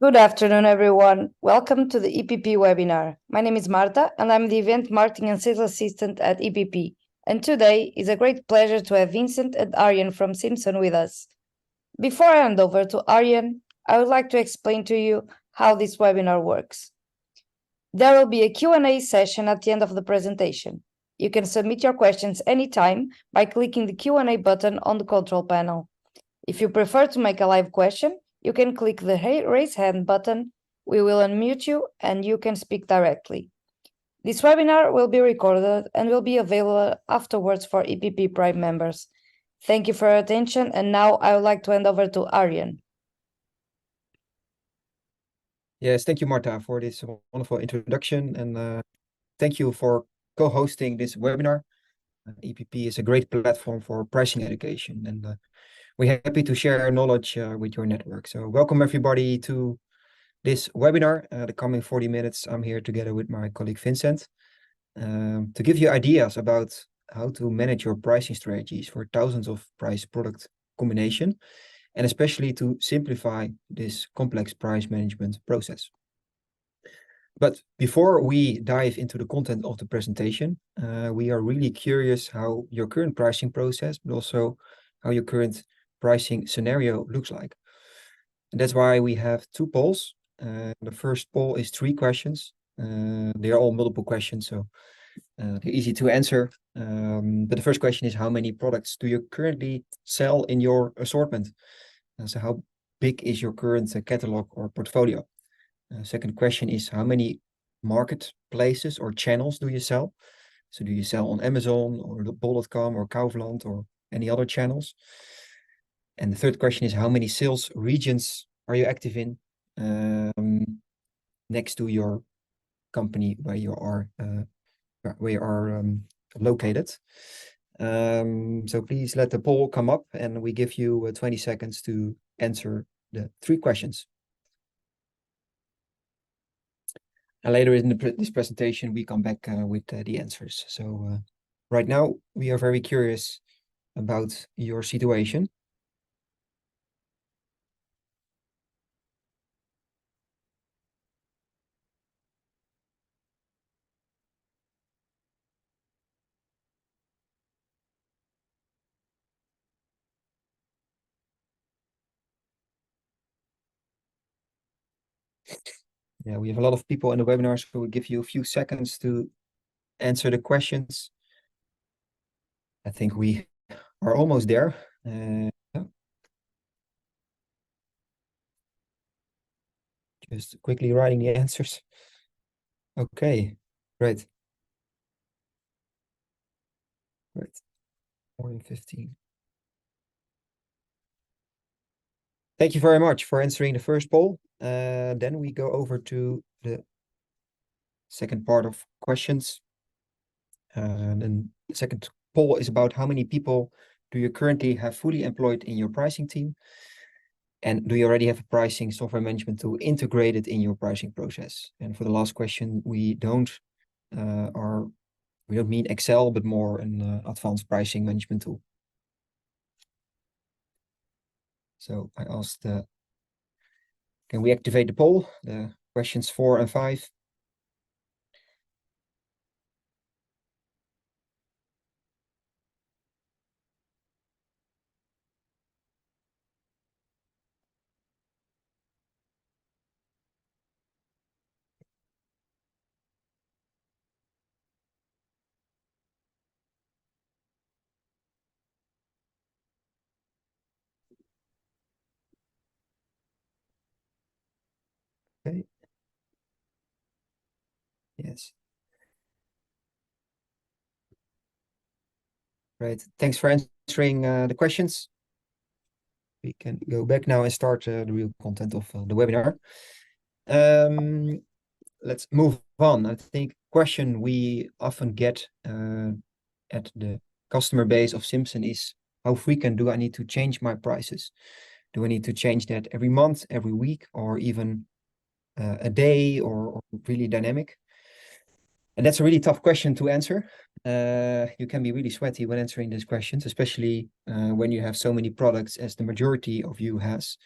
Good afternoon, everyone. Welcome to the EPP webinar. My name is Marta, and I'm the Event Marketing and Sales Assistant at EPP. And today is a great pleasure to have Vincent and Aryan from SYMSON with us. Before I hand over to Aryan, I would like to explain to you how this webinar works. There will be a Q&A session at the end of the presentation. You can submit your questions anytime by clicking the Q&A button on the control panel. If you prefer to make a live question, you can click the raise hand button. We will unmute you and you can speak directly. This webinar will be recorded and will be available afterwards for EPP Prime members. Thank you for your attention, and now I would like to hand over to Aryan. Yes, thank you, Marta, for this wonderful introduction, and thank you for co-hosting this webinar. EPP is a great platform for pricing education, and we're happy to share our knowledge with your network. So welcome everybody to this webinar. The coming 40 minutes, I'm here together with my colleague Vincent to give you ideas about how to manage your pricing strategies for thousands of price product combination, and especially to simplify this complex price management process. But before we dive into the content of the presentation, we are really curious how your current pricing process, but also how your current pricing scenario looks like. And that's why we have two polls. The first poll is 3 questions. They are all multiple questions, so they're easy to answer. But the first question is, how many products do you currently sell in your assortment? So how big is your current catalog or portfolio? Second question is, how many marketplaces or channels do you sell? So do you sell on Amazon or bol.com or Kaufland or any other channels? And the third question is, how many sales regions are you active in next to your company where you are located? So please let the poll come up, and we give you 20 seconds to answer the 3 questions. And later in this presentation, we come back with the answers. So right now, we are very curious about your situation. Yeah, we have a lot of people in the webinar, so we'll give you a few seconds to answer the questions. I think we are almost there. Just quickly writing the answers. Okay, great. Great. More than 15. Thank you very much for answering the first poll. Then we go over to the second part of questions. Then the second poll is about how many people do you currently have fully employed in your pricing team? And do you already have a pricing software management tool integrated in your pricing process? And for the last question, we don't mean Excel, but more an advanced pricing management tool. So I asked, can we activate the poll? The questions 4 and 5. Okay. Yes. Right. Thanks for answering the questions. We can go back now and start the real content of the webinar. Let's move on. I think question we often get at the customer base of SYMSON is, how frequent do I need to change my prices? Do I need to change that every month, every week, or even a day, or really dynamic? And that's a really tough question to answer. You can be really sweaty when answering these questions, especially when you have so many products as the majority of you has.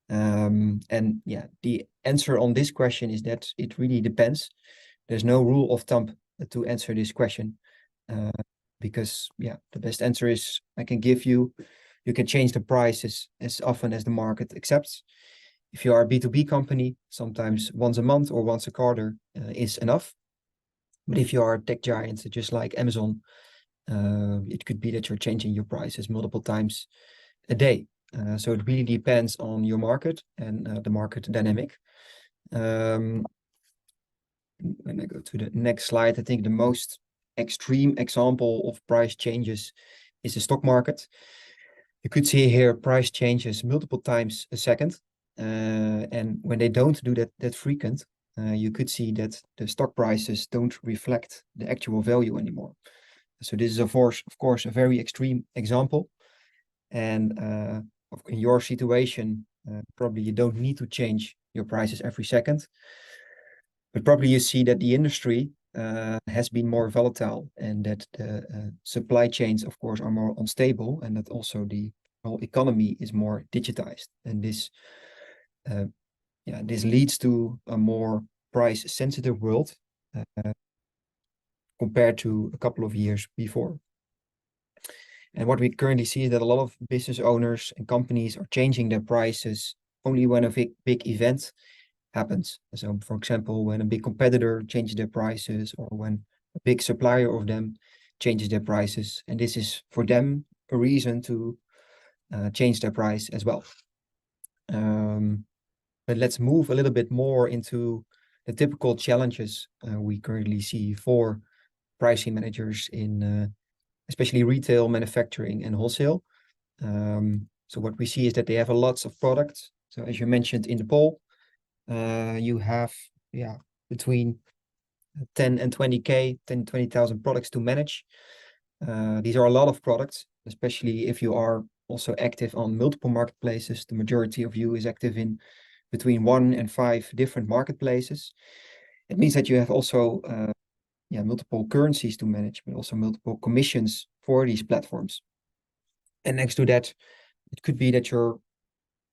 And yeah, the answer on this question is that it really depends. There's no rule of thumb to answer this question, because yeah, the best answer is I can give you. You can change the prices as often as the market accepts. If you are a B2B company, sometimes once a month or once a quarter is enough. But if you are a tech giant, just like Amazon, it could be that you're changing your prices multiple times a day. So it really depends on your market and the market dynamic. When I go to the next slide, I think the most extreme example of price changes is the stock market. You could see here price changes multiple times a second. And when they don't do that frequent, you could see that the stock prices don't reflect the actual value anymore. So this is of course a very extreme example. And in your situation, probably you don't need to change your prices every second. But probably you see that the industry has been more volatile, and that the supply chains, of course, are more unstable, and that also the whole economy is more digitized. And this leads to a more price-sensitive world compared to a couple of years before. And what we currently see is that a lot of business owners and companies are changing their prices only when a big event happens. So, for example, when a big competitor changes their prices, or when a big supplier of them changes their prices, and this is for them a reason to change their price as well. But let's move a little bit more into the typical challenges we currently see for pricing managers in especially retail, manufacturing, and wholesale. So what we see is that they have a lots of products. So as you mentioned in the poll, you have between 10 and 20K, 20,000 products to manage. These are a lot of products, especially if you are also active on multiple marketplaces. The majority of you is active in between 1 and 5 different marketplaces. It means that you have also multiple currencies to manage, but also multiple commissions for these platforms. And next to that, it could be that you're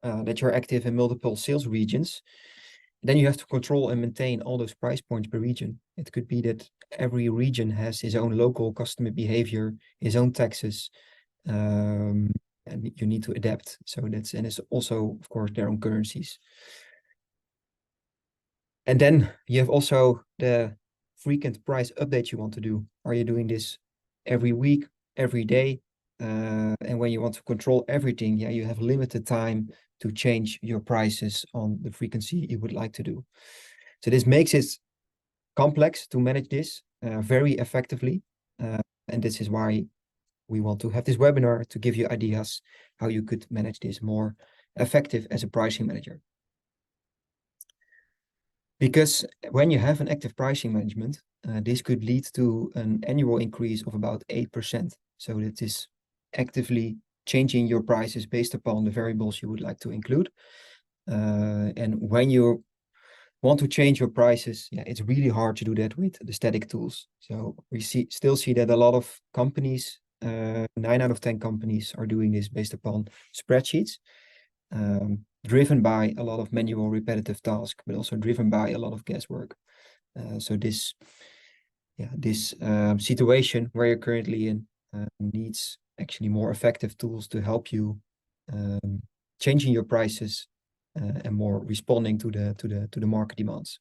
active in multiple sales regions. Then you have to control and maintain all those price points per region. It could be that every region has his own local customer behavior, his own taxes, and you need to adapt. So it's also, of course, their own currencies. And then you have also the frequent price updates you want to do. Are you doing this every week, every day? And when you want to control everything, you have limited time to change your prices on the frequency you would like to do. So this makes it complex to manage this very effectively. And this is why we want to have this webinar to give you ideas how you could manage this more effective as a pricing manager. Because when you have an active pricing management, this could lead to an annual increase of about 8%. So that is actively changing your prices based upon the variables you would like to include. And when you want to change your prices, it's really hard to do that with the static tools. So we still see that a lot of companies, 9 out of 10 companies, are doing this based upon spreadsheets. Driven by a lot of manual repetitive tasks, but also driven by a lot of guesswork. So this situation where you're currently in needs actually more effective tools to help you changing your prices and more responding to the market demands.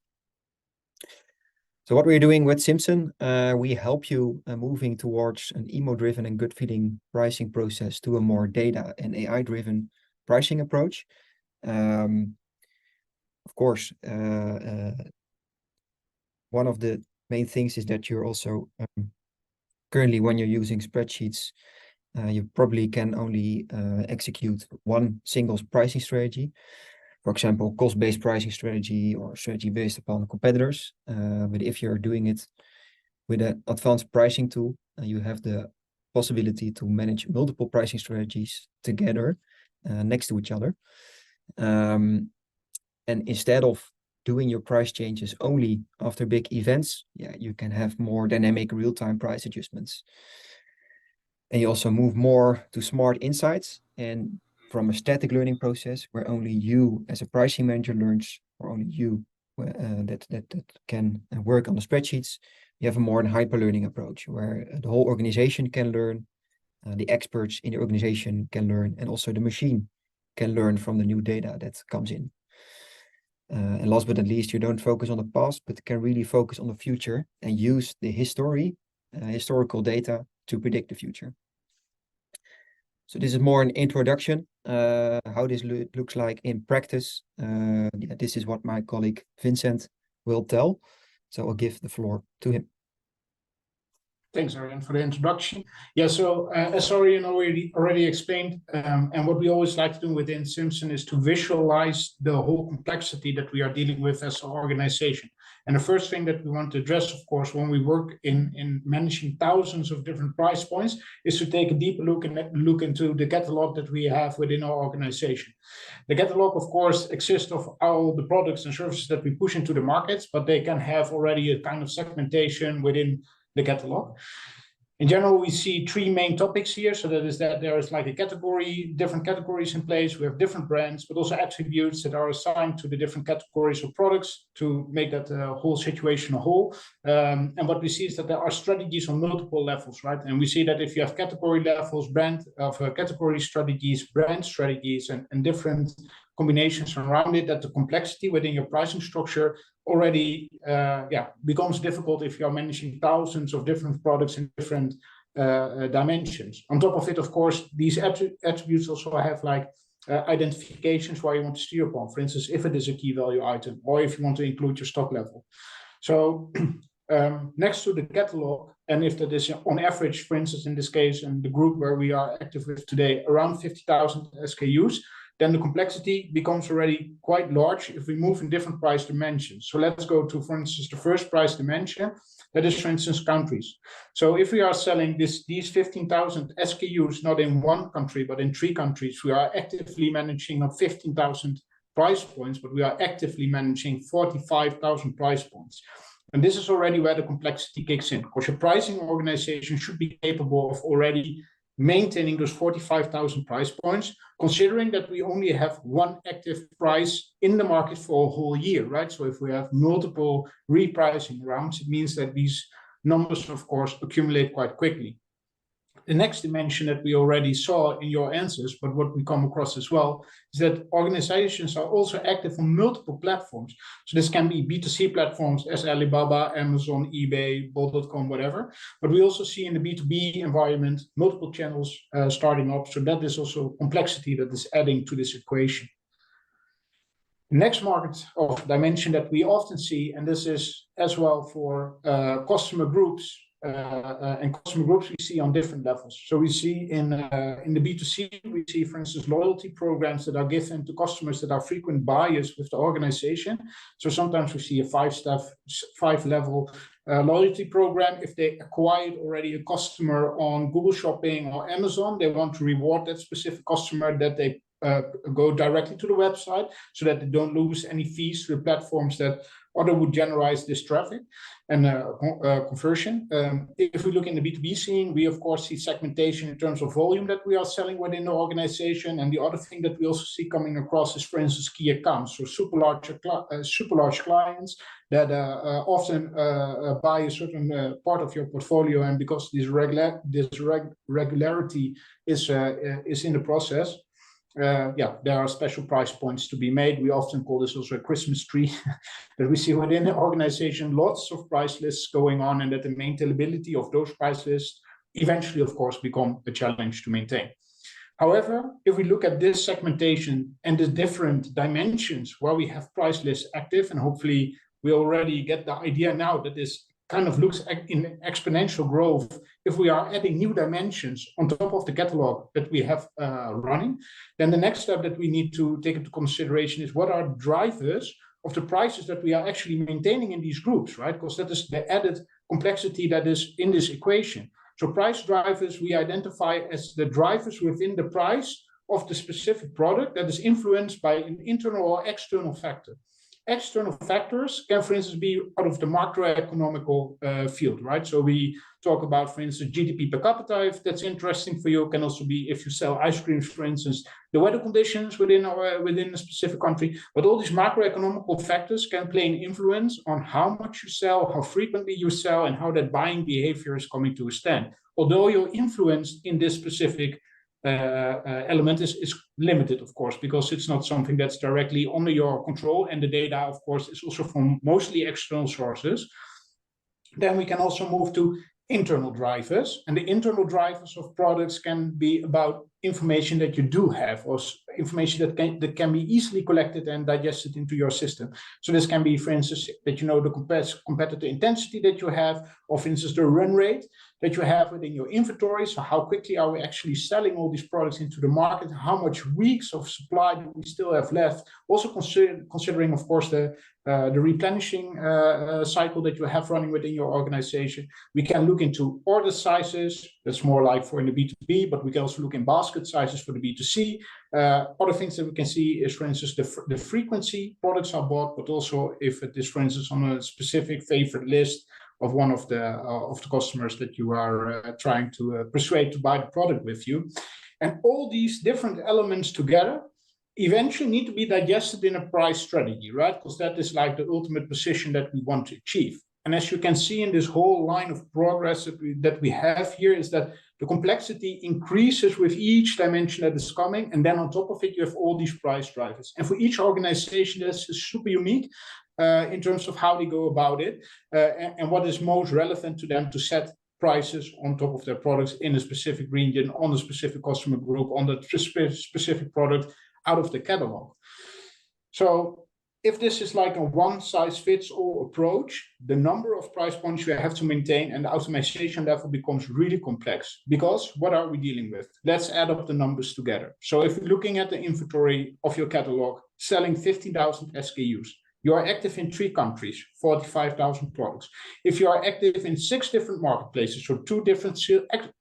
So what we're doing with SYMSON, we help you moving towards an emo-driven and gut-feeling pricing process to a more data and AI-driven pricing approach. Of course, one of the main things is that you're also currently, when you're using spreadsheets, you probably can only execute one single pricing strategy. For example, cost-based pricing strategy or strategy based upon competitors. But if you're doing it with an advanced pricing tool, you have the possibility to manage multiple pricing strategies together next to each other. And instead of doing your price changes only after big events, you can have more dynamic real-time price adjustments. And you also move more to smart insights. And from a static learning process where only you as a pricing manager learns, or only you that can work on the spreadsheets. You have a more hyper learning approach where the whole organization can learn, the experts in the organization can learn, and also the machine can learn from the new data that comes in. And last but not least, you don't focus on the past, but can really focus on the future and use the historical data to predict the future. So this is more an introduction, how this looks like in practice. This is what my colleague Vincent will tell. So I'll give the floor to him. Thanks, Arjen, for the introduction. Yeah, so as Arjen already explained, and what we always like to do within SYMSON is to visualize the whole complexity that we are dealing with as an organization. And the first thing that we want to address, of course, when we work in managing thousands of different price points, is to take a deeper look into the catalog that we have within our organization. The catalog, of course, exists of all the products and services that we push into the markets, but they can have already a kind of segmentation within the catalog. In general, we see three main topics here. So that is that there is like a category, different categories in place. We have different brands, but also attributes that are assigned to the different categories of products to make that whole situation a whole. And what we see is that there are strategies on multiple levels, right? And we see that if you have category levels, category strategies, brand strategies, and different combinations around it, that the complexity within your pricing structure already becomes difficult if you're managing thousands of different products in different dimensions. On top of it, of course, these attributes also have like identifications where you want to steer upon. For instance, if it is a key value item, or if you want to include your stock level. So next to the catalog, and if that is on average, for instance, in this case, in the group where we are active with today, around 50,000 SKUs, then the complexity becomes already quite large if we move in different price dimensions. So let's go to, for instance, the first price dimension, that is, for instance, countries. So if we are selling these 15,000 SKUs, not in one country, but in 3 countries, we are actively managing not 15,000 price points, but we are actively managing 45,000 price points. And this is already where the complexity kicks in, because your pricing organization should be capable of already maintaining those 45,000 price points, considering that we only have one active price in the market for a whole year, right? So if we have multiple repricing rounds, it means that these numbers, of course, accumulate quite quickly. The next dimension that we already saw in your answers, but what we come across as well, is that organizations are also active on multiple platforms. So this can be B2C platforms as Alibaba, Amazon, eBay, Bol.com, whatever. But we also see in the B2B environment, multiple channels starting up. So that is also complexity that is adding to this equation. Next market of dimension that we often see, and this is as well for customer groups, and customer groups we see on different levels. So we see in the B2C, we see, for instance, loyalty programs that are given to customers that are frequent buyers with the organization. So sometimes we see a 5-level loyalty program. If they acquired already a customer on Google Shopping or Amazon, they want to reward that specific customer, that they go directly to the website so that they don't lose any fees to the platforms that other would generate this traffic and conversion. If we look in the B2B scene, we of course see segmentation in terms of volume that we are selling within the organization. And the other thing that we also see coming across is, for instance, key accounts, so super large clients that often buy a certain part of your portfolio. And because this regularity is in the process, there are special price points to be made. We often call this also a Christmas tree that we see within the organization, lots of price lists going on, and that the maintainability of those price lists eventually, of course, become a challenge to maintain. However, if we look at this segmentation and the different dimensions where we have price lists active, and hopefully we already get the idea now that this kind of looks in exponential growth. If we are adding new dimensions on top of the catalog that we have running, then the next step that we need to take into consideration is what are drivers of the prices that we are actually maintaining in these groups, right? Because that is the added complexity that is in this equation. So price drivers we identify as the drivers within the price of the specific product that is influenced by an internal or external factor. External factors can, for instance, be out of the macroeconomical field, right? So we talk about, for instance, GDP per capita, if that's interesting for you. It can also be if you sell ice creams, for instance, the weather conditions within a specific country. But all these macroeconomical factors can play an influence on how much you sell, how frequently you sell, and how that buying behavior is coming to a stand. Although your influence in this specific element is limited, of course, because it's not something that's directly under your control, and the data, of course, is also from mostly external sources. Then we can also move to internal drivers, and the internal drivers of products can be about information that you do have, or information that can be easily collected and digested into your system. So this can be, for instance, that you know the competitor intensity that you have, or for instance the run rate that you have within your inventory. So how quickly are we actually selling all these products into the market? How much weeks of supply do we still have left? Also considering, of course, the replenishing cycle that you have running within your organization. We can look into order sizes. That's more like for in the B2B, but we can also look in basket sizes for the B2C. Other things that we can see is, for instance, the frequency products are bought, but also if it is, for instance, on a specific favorite list of one of the customers that you are trying to persuade to buy the product with you. And all these different elements together eventually need to be digested in a price strategy, right? Because that is like the ultimate position that we want to achieve. And as you can see in this whole line of progress that we have here, is that the complexity increases with each dimension that is coming. And then on top of it, you have all these price drivers. And for each organization, this is super unique in terms of how they go about it and what is most relevant to them to set prices on top of their products in a specific region, on a specific customer group, on the specific product out of the catalog. So if this is like a one-size-fits-all approach, the number of price points you have to maintain and the optimization level becomes really complex. Because what are we dealing with? Let's add up the numbers together. So if you're looking at the inventory of your catalog, selling 15,000 SKUs, you are active in 3 countries, 45,000 products. If you are active in 6 different marketplaces, so 2 different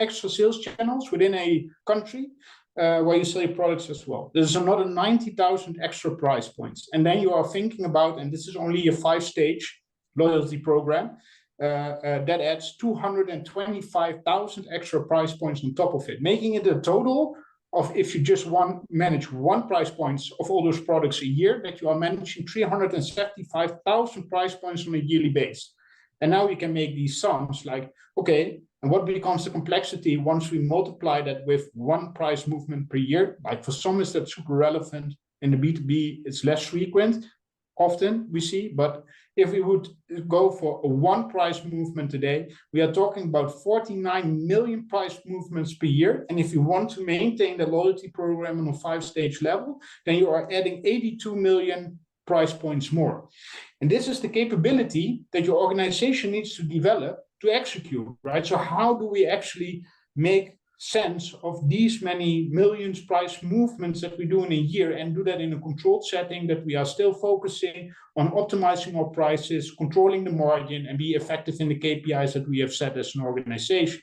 extra sales channels within a country, where you sell your products as well, there's another 90,000 extra price points. And then you are thinking about, and this is only a 5-stage loyalty program, that adds 225,000 extra price points on top of it, making it a total of, if you just manage 1 price points of all those products a year, that you are managing 375,000 price points on a yearly basis. And now we can make these sums like, okay, and what becomes the complexity once we multiply that with 1 price movement per year? Like for some is that super relevant. In the B2B, it's less frequent, often we see. But if we would go for a 1 price movement today, we are talking about 49 million price movements per year. And if you want to maintain the loyalty program on a 5-stage level, then you are adding 82 million price points more. And this is the capability that your organization needs to develop to execute, right? So how do we actually make sense of these many millions price movements that we do in a year, and do that in a controlled setting, that we are still focusing on optimizing our prices, controlling the margin, and be effective in the KPIs that we have set as an organization?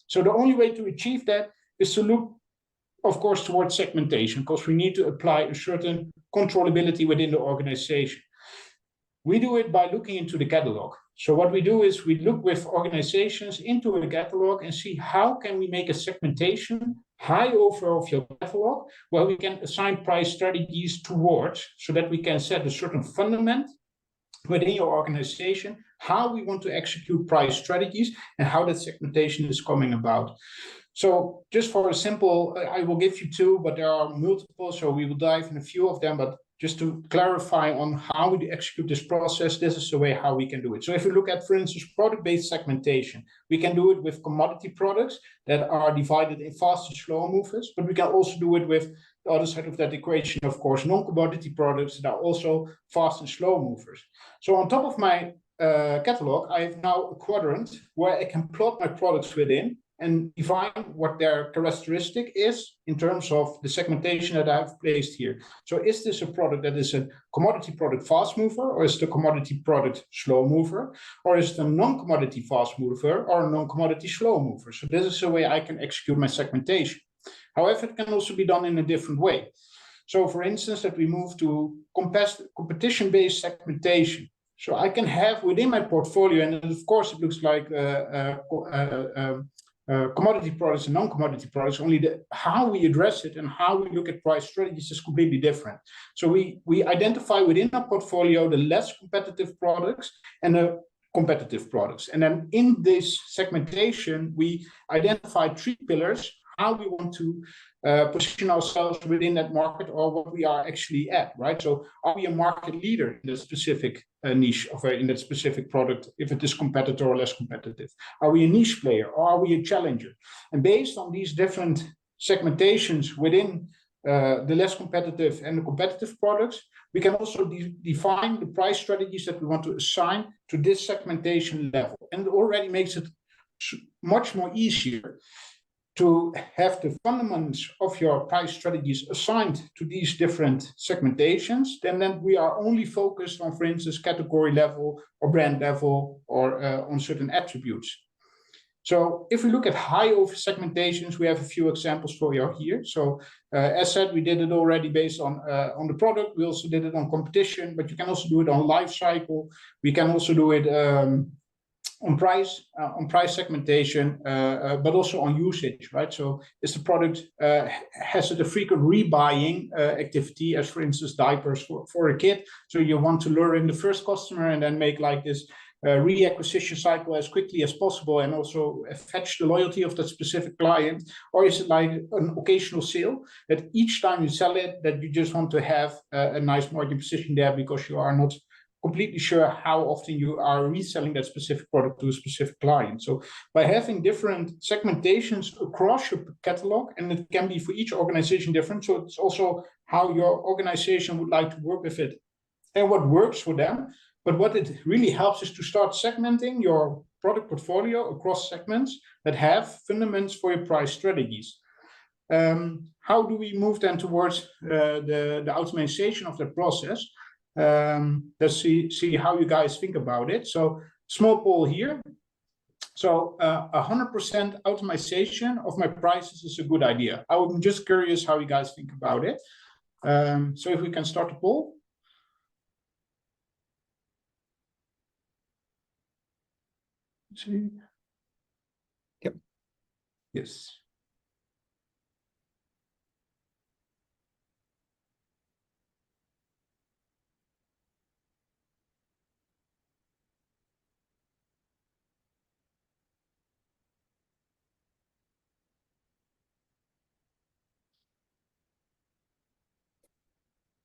So the only way to achieve that is to look, of course, towards segmentation, because we need to apply a certain controllability within the organization. We do it by looking into the catalog. So what we do is we look with organizations into the catalog and see how can we make a segmentation high over of your catalog, where we can assign price strategies towards, so that we can set a certain fundament within your organization, how we want to execute price strategies and how that segmentation is coming about. So just for a simple, I will give you 2, but there are multiple, so we will dive in a few of them, but just to clarify on how we execute this process, this is the way how we can do it. So if you look at, for instance, product-based segmentation, we can do it with commodity products that are divided in fast and slow movers, but we can also do it with the other side of that equation, of course, non-commodity products that are also fast and slow movers. So on top of my catalog, I have now a quadrant where I can plot my products within and define what their characteristic is in terms of the segmentation that I've placed here. So is this a product that is a commodity product fast mover, or is it a commodity product slow mover, or is it a non-commodity fast mover or a non-commodity slow mover? So this is the way I can execute my segmentation. However, it can also be done in a different way. So for instance, that we move to competition-based segmentation. So I can have within my portfolio, and of course it looks like commodity products and non-commodity products, only how we address it and how we look at price strategies is completely different. So we identify within our portfolio the less competitive products and the competitive products. And then in this segmentation, we identify 3 pillars, how we want to position ourselves within that market, or what we are actually at, right? So are we a market leader in the specific niche of in that specific product, if it is competitor or less competitive? Are we a niche player, or are we a challenger? And based on these different segmentations within the less competitive and the competitive products, we can also define the price strategies that we want to assign to this segmentation level. And it already makes it much more easier to have the fundamentals of your price strategies assigned to these different segmentations, then we are only focused on, for instance, category level or brand level, or on certain attributes. So if we look at high over segmentations, we have a few examples for you here. So as said, we did it already based on the product. We also did it on competition, but you can also do it on life cycle. We can also do it on price segmentation, but also on usage, right? So is the product, has it a frequent rebuying activity, as for instance, diapers for a kid? So you want to lure in the first customer and then make like this reacquisition cycle as quickly as possible, and also fetch the loyalty of that specific client? Or is it like an occasional sale that each time you sell it, that you just want to have a nice margin position there because you are not completely sure how often you are reselling that specific product to a specific client? So by having different segmentations across your catalog, and it can be for each organization different, so it's also how your organization would like to work with it and what works for them. But what it really helps is to start segmenting your product portfolio across segments that have fundamentals for your price strategies. How do we move then towards the automation of the process? Let's see how you guys think about it. So small poll here. So 100% automation of my prices is a good idea. I'm just curious how you guys think about it. So if we can start the poll. Let's see. Yep. Yes.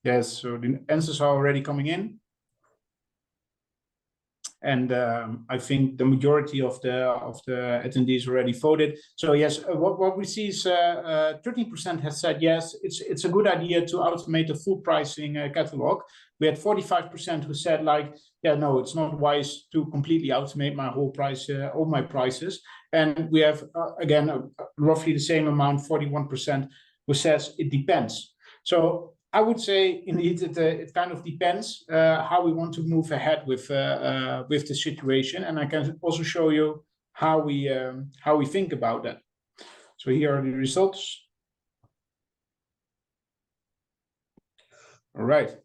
Yes, so the answers are already coming in. And I think the majority of the attendees already voted. So yes, what we see is 13% have said yes, it's a good idea to automate the full pricing catalog. We had 45% who said like, yeah, no, it's not wise to completely automate my whole price, all my prices. And we have again roughly the same amount, 41%, who says it depends. So I would say indeed it kind of depends how we want to move ahead with the situation, and I can also show you how we think about that. So here are the results. All right,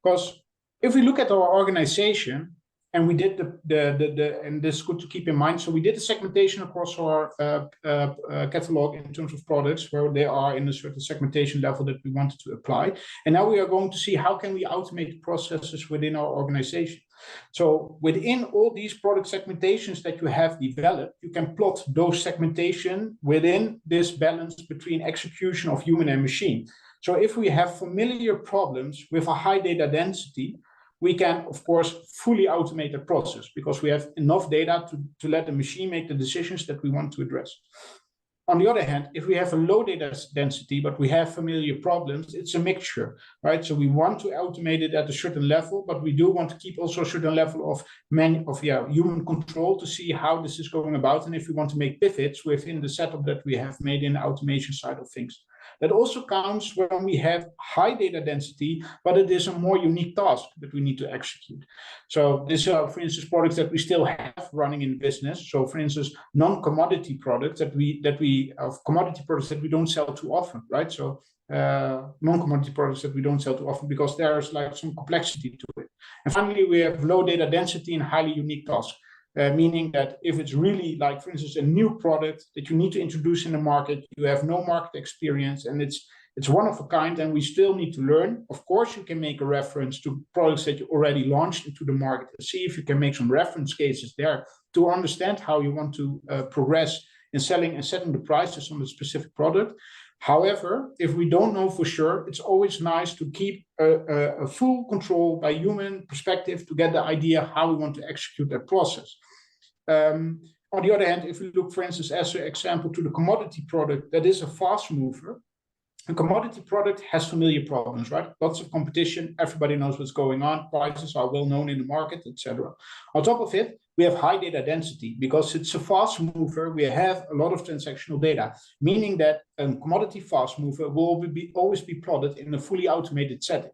because if we look at our organization, and we did and this is good to keep in mind. So we did the segmentation across our catalog in terms of products where they are in a certain segmentation level that we wanted to apply. And now we are going to see how can we automate processes within our organization. So within all these product segmentations that you have developed, you can plot those segmentation within this balance between execution of human and machine. So if we have familiar problems with a high data density, we can, of course, fully automate the process because we have enough data to let the machine make the decisions that we want to address. On the other hand, if we have a low data density, but we have familiar problems, it's a mixture, right? So we want to automate it at a certain level, but we do want to keep also a certain level of human control to see how this is going about, and if we want to make pivots within the setup that we have made in the automation side of things. That also counts when we have high data density, but it is a more unique task that we need to execute. So these are, for instance, products that we still have running in business. So for instance, non-commodity products commodity products that we don't sell too often, right? So non-commodity products that we don't sell too often, because there's like some complexity to it. And finally, we have low data density and highly unique tasks, meaning that if it's really like, for instance, a new product that you need to introduce in the market, you have no market experience, and it's one of a kind, and we still need to learn. Of course, you can make a reference to products that you already launched into the market and see if you can make some reference cases there to understand how you want to progress in selling and setting the prices on the specific product. However, if we don't know for sure, it's always nice to keep a full control by human perspective to get the idea how we want to execute that process. On the other hand, if we look, for instance, as an example to the commodity product that is a fast mover, a commodity product has familiar problems, right? Lots of competition, everybody knows what's going on, prices are well known in the market, etc. On top of it, we have high data density because it's a fast mover. We have a lot of transactional data, meaning that a commodity fast mover will always be plotted in a fully automated setting.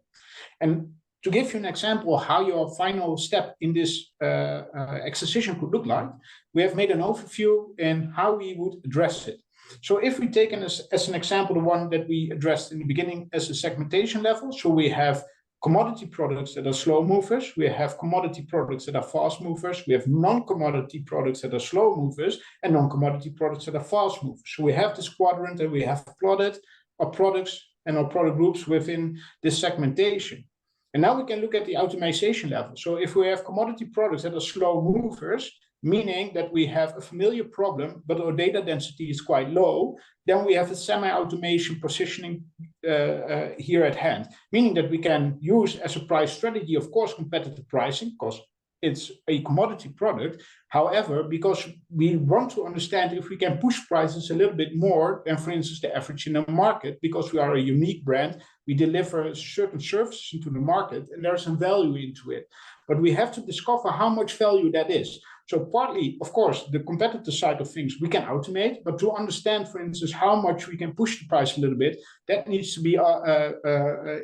And to give you an example of how your final step in this exercise could look like, we have made an overview in how we would address it. So if we take as an example the one that we addressed in the beginning as a segmentation level, so we have commodity products that are slow movers, we have commodity products that are fast movers, we have non-commodity products that are slow movers, and non-commodity products that are fast movers. So we have this quadrant and we have plotted our products and our product groups within this segmentation. And now we can look at the optimization level. So if we have commodity products that are slow movers, meaning that we have a familiar problem, but our data density is quite low, then we have a semi-automation positioning here at hand, meaning that we can use as a price strategy, of course, competitive pricing, because it's a commodity product. However, because we want to understand if we can push prices a little bit more than, for instance, the average in the market, because we are a unique brand, we deliver certain services into the market, and there's some value into it. But we have to discover how much value that is. So partly, of course, the competitor side of things we can automate, but to understand, for instance, how much we can push the price a little bit, that needs to be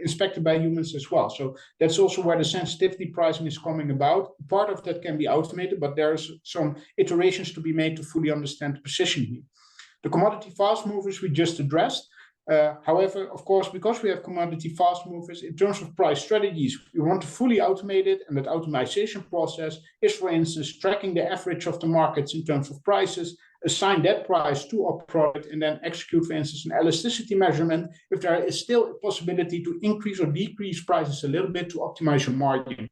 inspected by humans as well. So that's also where the sensitivity pricing is coming about. Part of that can be automated, but there's some iterations to be made to fully understand the position here. The commodity fast movers we just addressed. However, of course, because we have commodity fast movers, in terms of price strategies, we want to fully automate it. And that automation process is, for instance, tracking the average of the markets in terms of prices, assign that price to our product, and then execute, for instance, an elasticity measurement if there is still a possibility to increase or decrease prices a little bit to optimize your margin.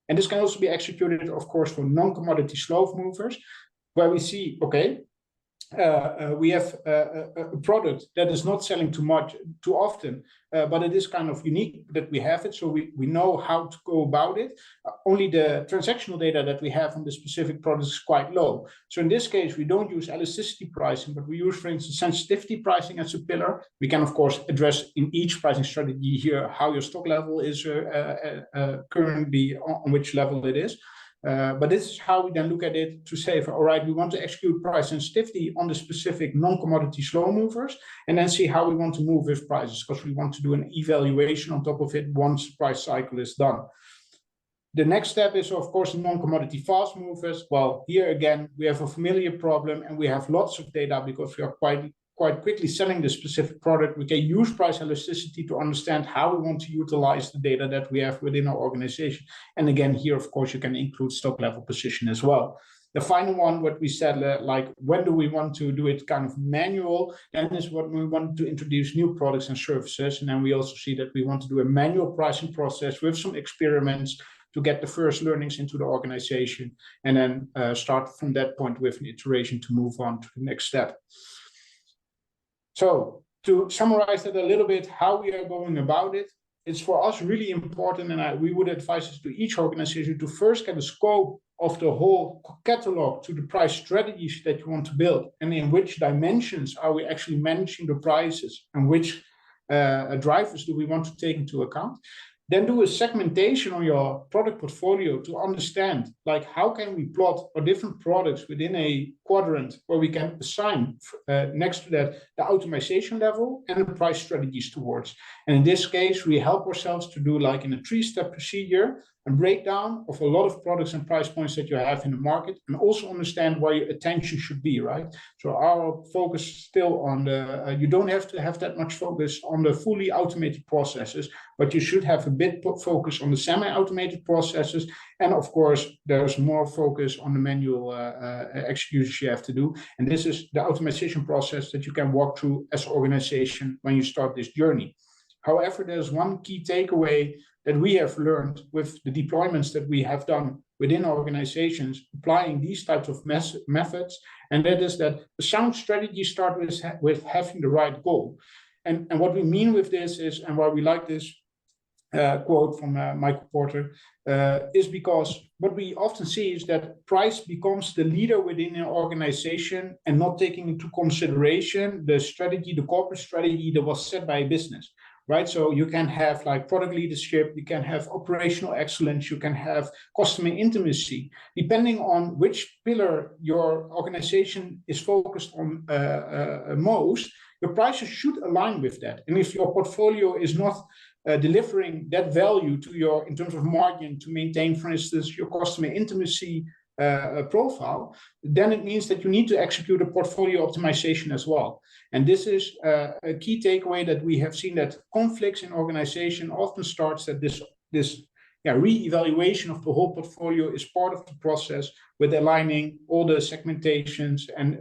And this can also be executed, of course, for non-commodity slow movers, where we see, okay, we have a product that is not selling too often, but it is kind of unique that we have it, so we know how to go about it. Only the transactional data that we have on the specific product is quite low. So in this case, we don't use elasticity pricing, but we use, for instance, sensitivity pricing as a pillar. We can, of course, address in each pricing strategy here how your stock level is currently on which level it is. But this is how we then look at it to say, all right, we want to execute price sensitivity on the specific non-commodity slow movers, and then see how we want to move with prices, because we want to do an evaluation on top of it once the price cycle is done. The next step is, of course, non-commodity fast movers. Well, here again, we have a familiar problem and we have lots of data because we are quite quickly selling this specific product. We can use price elasticity to understand how we want to utilize the data that we have within our organization. And again, here, of course, you can include stock level position as well. The final one, what we said, like, when do we want to do it kind of manual? Then is what we want to introduce new products and services. And then we also see that we want to do a manual pricing process with some experiments to get the first learnings into the organization, and then start from that point with an iteration to move on to the next step. So to summarize that a little bit, how we are going about it, it's for us really important, and we would advise this to each organization to first get a scope of the whole catalog to the price strategies that you want to build, and in which dimensions are we actually managing the prices, and which drivers do we want to take into account. Then do a segmentation on your product portfolio to understand, like, how can we plot our different products within a quadrant where we can assign next to that the optimization level and the price strategies towards. And in this case, we help ourselves to do like in a 3-step procedure, a breakdown of a lot of products and price points that you have in the market, and also understand where your attention should be, right? So our focus still on the, you don't have to have that much focus on the fully automated processes, but you should have a bit focus on the semi-automated processes. And of course, there's more focus on the manual executions you have to do. And this is the optimization process that you can walk through as an organization when you start this journey. However, there's one key takeaway that we have learned with the deployments that we have done within organizations, applying these types of methods, and that is that the sound strategy starts with having the right goal. And what we mean with this is, and why we like this quote from Michael Porter, is because what we often see is that price becomes the leader within an organization and not taking into consideration the strategy, the corporate strategy that was set by a business. Right, so you can have like product leadership, you can have operational excellence, you can have customer intimacy. Depending on which pillar your organization is focused on most, your prices should align with that. And if your portfolio is not delivering that value to your, in terms of margin, to maintain, for instance, your customer intimacy profile, then it means that you need to execute a portfolio optimization as well. And this is a key takeaway that we have seen, that conflicts in organization often starts at this re-evaluation of the whole portfolio is part of the process, with aligning all the segmentations and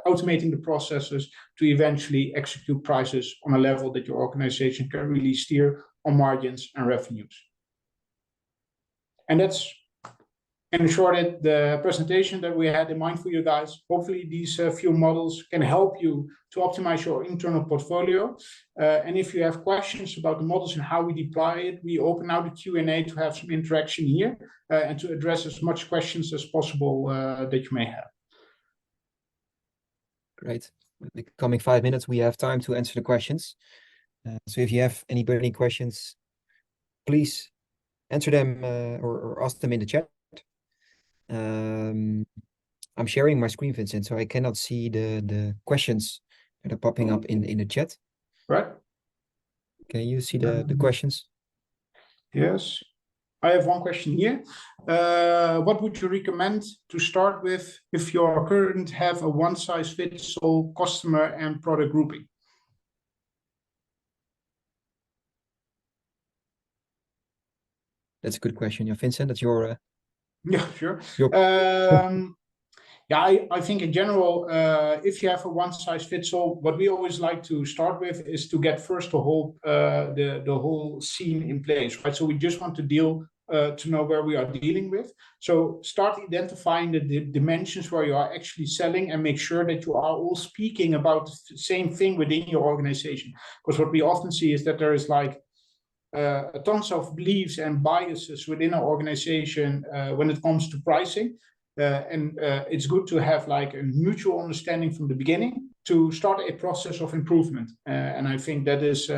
automating the processes to eventually execute prices on a level that your organization can really steer on margins and revenues. And that's, in short, the presentation that we had in mind for you guys. Hopefully these few models can help you to optimize your internal portfolio. And if you have questions about the models and how we deploy it, we open now the Q&A to have some interaction here and to address as much questions as possible that you may have. Great. In the coming 5 minutes, we have time to answer the questions. So if you have any burning questions, please answer them or ask them in the chat. I'm sharing my screen, Vincent, so I cannot see the questions that are popping up in the chat. Right. Can you see the questions? Yes. I have one question here. What would you recommend to start with if your current have a one-size-fits-all customer and product grouping? That's a good question. Yeah, Vincent, that's your... Yeah, sure. I think in general, if you have a one-size-fits-all, what we always like to start with is to get first the whole scene in place, right? So we just want to to know where we are dealing with. So start identifying the dimensions where you are actually selling, and make sure that you are all speaking about the same thing within your organization. Because what we often see is that there is like tons of beliefs and biases within our organization when it comes to pricing. It's good to have like a mutual understanding from the beginning to start a process of improvement. And I think that is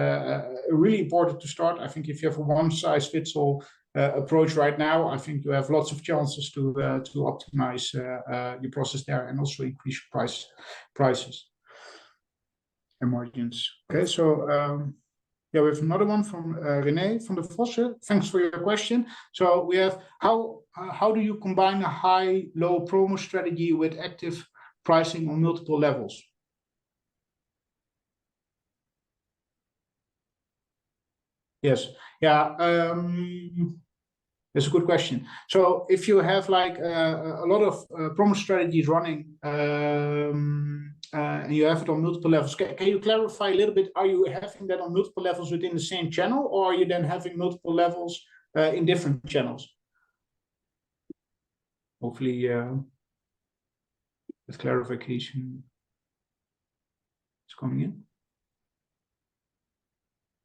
really important to start. I think if you have a one-size-fits-all approach right now, I think you have lots of chances to optimize your process there, and also increase your prices and margins. Okay, so yeah, we have another one from René van der Vossen. Thanks for your question. So we have, how do you combine a high-low promo strategy with active pricing on multiple levels? Yes, yeah, that's a good question. So if you have like a lot of promo strategies running, and you have it on multiple levels, can you clarify a little bit? Are you having that on multiple levels within the same channel, or are you then having multiple levels in different channels? Hopefully, with clarification is coming in.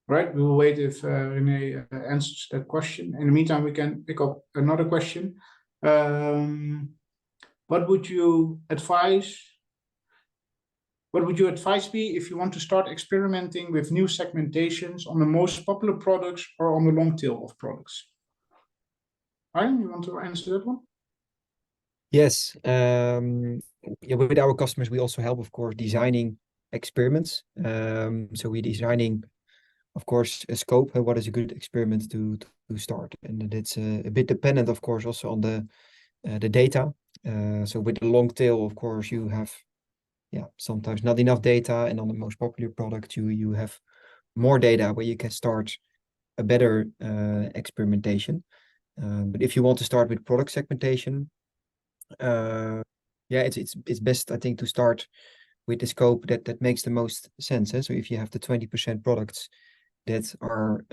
Right, we will wait if René answers that question. In the meantime, we can pick up another question. What would you advise what would your advice be if you want to start experimenting with new segmentations on the most popular products or on the long tail of products? Arjen, you want to answer that one? Yes, yeah, with our customers, we also help, of course, designing experiments. So we're designing, of course, a scope. What is a good experiment to start, and it's a bit dependent, of course, also on the data. So with the long tail, of course, you have, yeah, sometimes not enough data, and on the most popular product, you have more data where you can start a better experimentation. But if you want to start with product segmentation, yeah, it's best, I think, to start with the scope that makes the most sense. So if you have the 20% products that are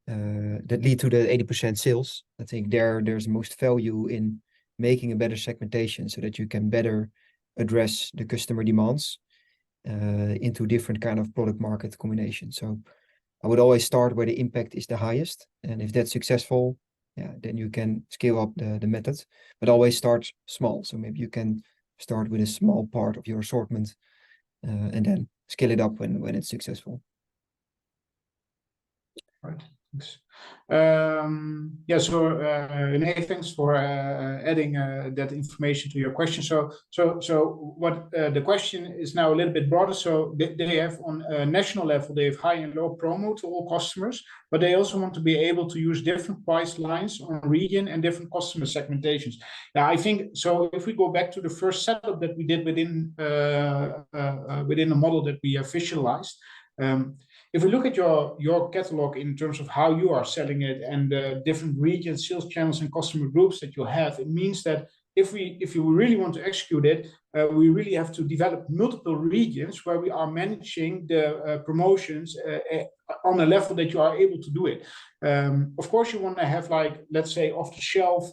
that lead to the 80% sales, I think there's most value in making a better segmentation so that you can better address the customer demands into different kind of product market combinations. So I would always start where the impact is the highest, and if that's successful, yeah, then you can scale up the method, but always start small. So maybe you can start with a small part of your assortment and then scale it up when it's successful. Right. Thanks. Yeah, so René, thanks for adding that information to your question. So what the question is now a little bit broader. So they have on a national level, they have high and low promo to all customers, but they also want to be able to use different price lines on region and different customer segmentations. Now, I think so. If we go back to the first setup that we did within the model that we have visualized. If we look at your catalog in terms of how you are selling it and the different regions, sales channels, and customer groups that you have, it means that if you really want to execute it, we really have to develop multiple regions where we are managing the promotions on a level that you are able to do it. Of course, you want to have, like, let's say, off-the-shelf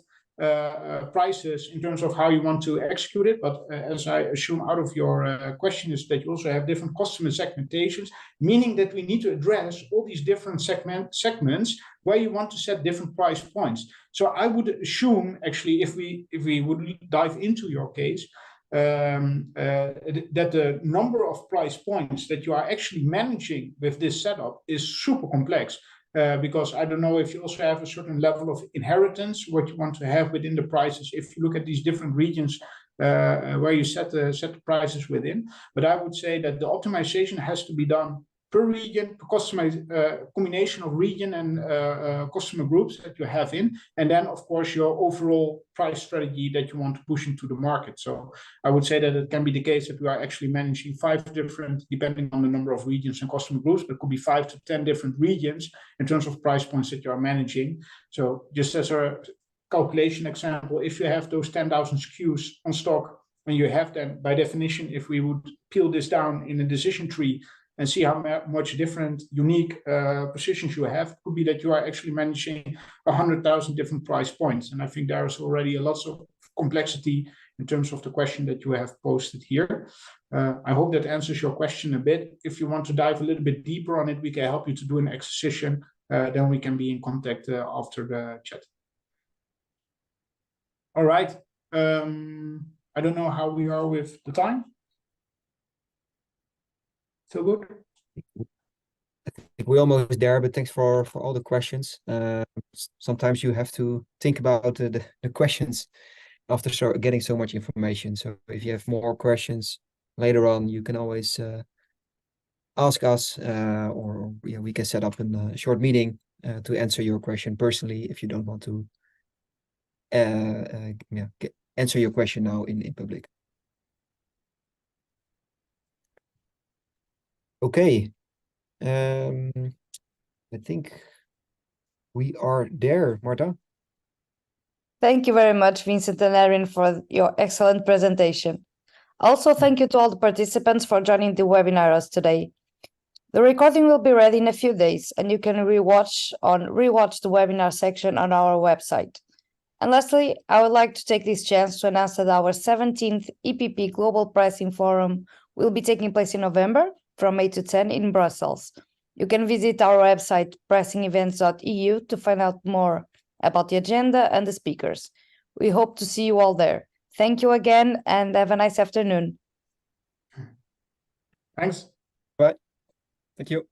prices in terms of how you want to execute it, but as I assume out of your question is that you also have different customer segmentations, meaning that we need to address all these different segments where you want to set different price points. So I would assume, actually, if we would dive into your case, that the number of price points that you are actually managing with this setup is super complex. Because I don't know if you also have a certain level of inheritance, what you want to have within the prices, if you look at these different regions where you set the prices within. But I would say that the optimization has to be done per region, per customer, combination of region and customer groups that you have in, and then, of course, your overall price strategy that you want to push into the market. So I would say that it can be the case that we are actually managing 5 different, depending on the number of regions and customer groups, but it could be 5 to 10 different regions in terms of price points that you are managing. So just as a calculation example, if you have those 10,000 SKUs on stock, and you have them, by definition, if we would peel this down in a decision tree and see how much different unique positions you have, it could be that you are actually managing 100,000 different price points. And I think there is already a lot of complexity in terms of the question that you have posted here. I hope that answers your question a bit. If you want to dive a little bit deeper on it, we can help you to do an exercise. Then we can be in contact after the chat. All right. I don't know how we are with the time. So good. We're almost there, but thanks for all the questions. Sometimes you have to think about the questions after getting so much information. So if you have more questions later on, you can always ask us, or yeah, we can set up a short meeting to answer your question personally if you don't want to answer your question now in public. Okay, I think we are there, Marta. Thank you very much, Vincent and Erin, for your excellent presentation. Also, thank you to all the participants for joining the webinar us today. The recording will be ready in a few days, and you can rewatch the webinar section on our website. And lastly, I would like to take this chance to announce that our 17th EPP Global Pricing Forum will be taking place in November from 8 to 10 in Brussels. You can visit our website, pricingevents.eu, to find out more about the agenda and the speakers. We hope to see you all there. Thank you again, and have a nice afternoon. Thanks. Bye. Thank you.